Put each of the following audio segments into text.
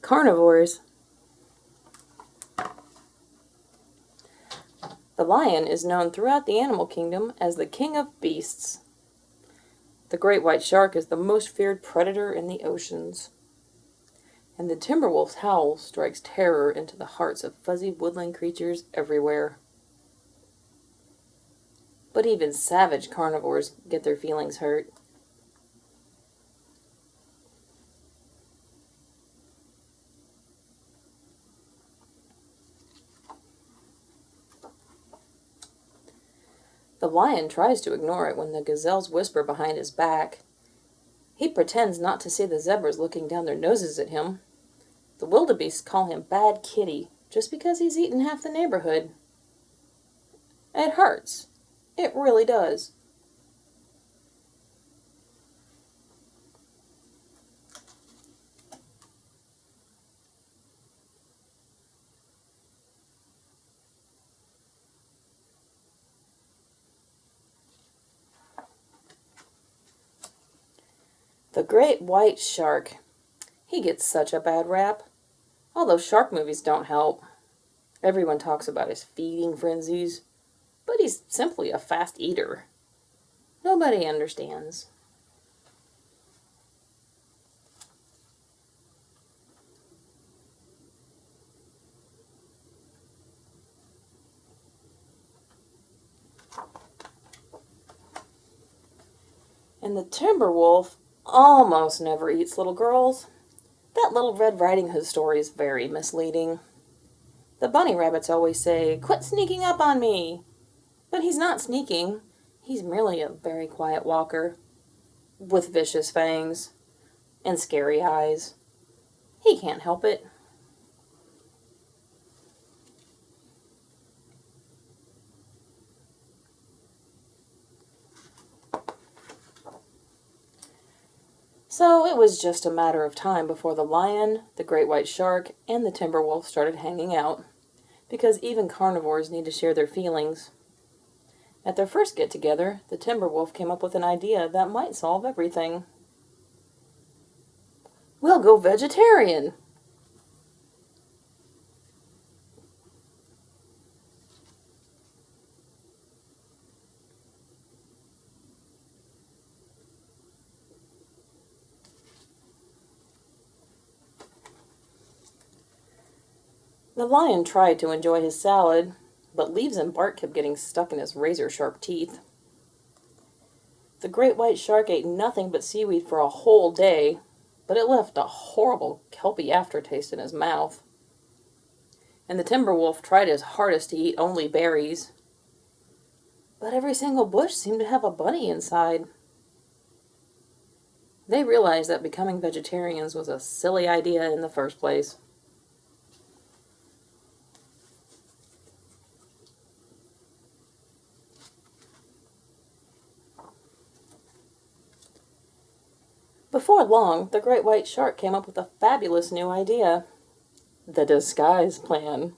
Carnivores. The lion is known throughout the animal kingdom as the king of beasts. The great white shark is the most feared predator in the oceans. And the timber wolf's howl strikes terror into the hearts of fuzzy woodland creatures everywhere. But even savage carnivores get their feelings hurt. The lion tries to ignore it when the gazelles whisper behind his back. He pretends not to see the zebras looking down their noses at him. The wildebeests call him Bad Kitty just because he's eaten half the neighborhood. It hurts. It really does. The great white shark. He gets such a bad rap. All those shark movies don't help. Everyone talks about his feeding frenzies, but he's simply a fast eater. Nobody understands. And the timber wolf almost never eats little girls. That Little Red Riding Hood story is very misleading. The bunny rabbits always say, "Quit sneaking up on me!" But he's not sneaking. He's merely a very quiet walker with vicious fangs and scary eyes. He can't help it. So it was just a matter of time before the lion, the great white shark, and the timber wolf started hanging out, because even carnivores need to share their feelings. At their first get-together, the timber wolf came up with an idea that might solve everything. "We'll go vegetarian!" The lion tried to enjoy his salad, but leaves and bark kept getting stuck in his razor-sharp teeth. The great white shark ate nothing but seaweed for a whole day, but it left a horrible kelpy aftertaste in his mouth. And the timber wolf tried his hardest to eat only berries, but every single bush seemed to have a bunny inside. They realized that becoming vegetarians was a silly idea in the first place. Before long, the great white shark came up with a fabulous new idea. The disguise plan.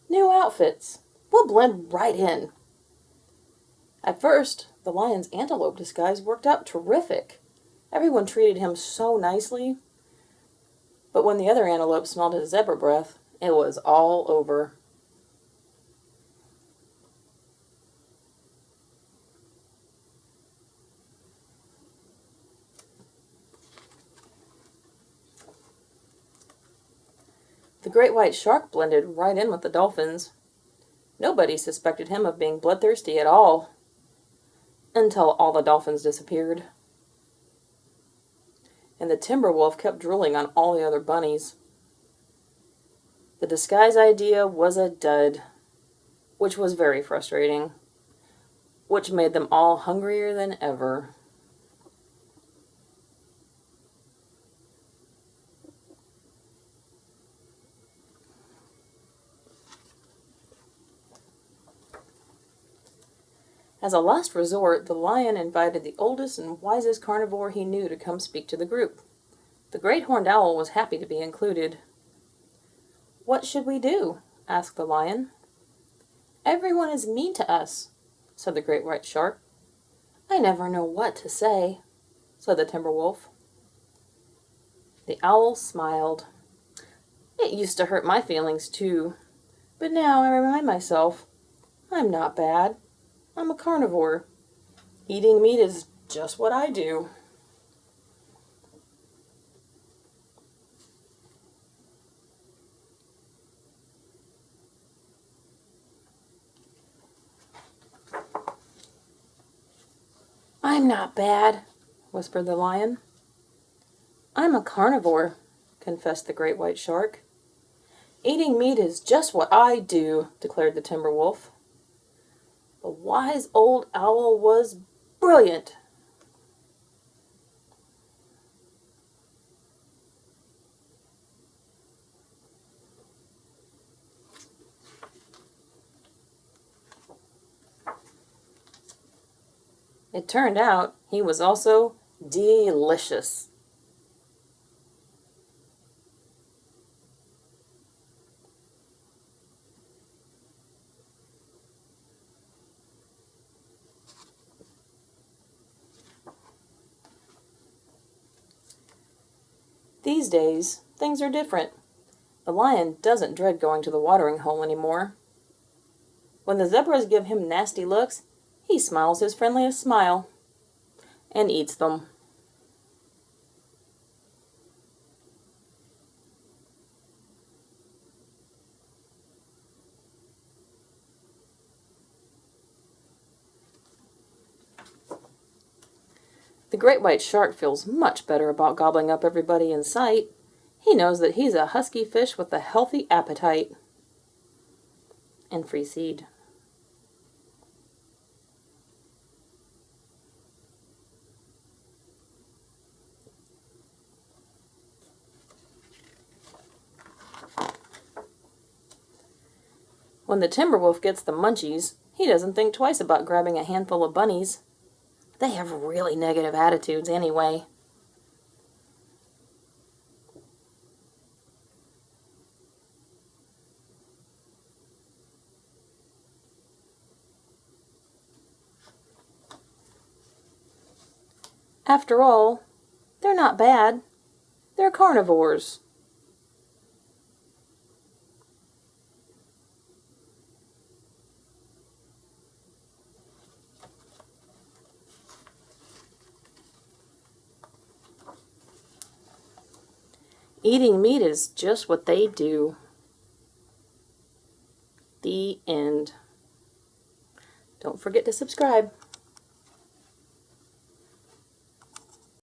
New outfits. We'll blend right in. At first, the lion's antelope disguise worked out terrific. Everyone treated him so nicely. But when the other antelope smelled his zebra breath, it was all over. The great white shark blended right in with the dolphins. Nobody suspected him of being bloodthirsty at all, until all the dolphins disappeared. And the timber wolf kept drooling on all the other bunnies. The disguise idea was a dud, which was very frustrating, which made them all hungrier than ever. As a last resort, the lion invited the oldest and wisest carnivore he knew to come speak to the group. The great horned owl was happy to be included. "What should we do?" asked the lion. "Everyone is mean to us," said the great white shark. "I never know what to say," said the timber wolf. The owl smiled. It used to hurt my feelings too, but now I remind myself, I'm not bad. I'm a carnivore. Eating meat is just what I do. I'm not bad, whispered the lion. I'm a carnivore, confessed the great white shark. Eating meat is just what I do, declared the timber wolf. The wise old owl was brilliant. It turned out he was also delicious. These days, things are different. The lion doesn't dread going to the watering hole anymore. When the zebras give him nasty looks, he smiles his friendliest smile and eats them. The great white shark feels much better about gobbling up everybody in sight. He knows that he's a husky fish with a healthy appetite and free seed. When the timber wolf gets the munchies, he doesn't think twice about grabbing a handful of bunnies. They have really negative attitudes anyway. After all, they're not bad. They're carnivores. Eating meat is just what they do. The end. Don't forget to subscribe.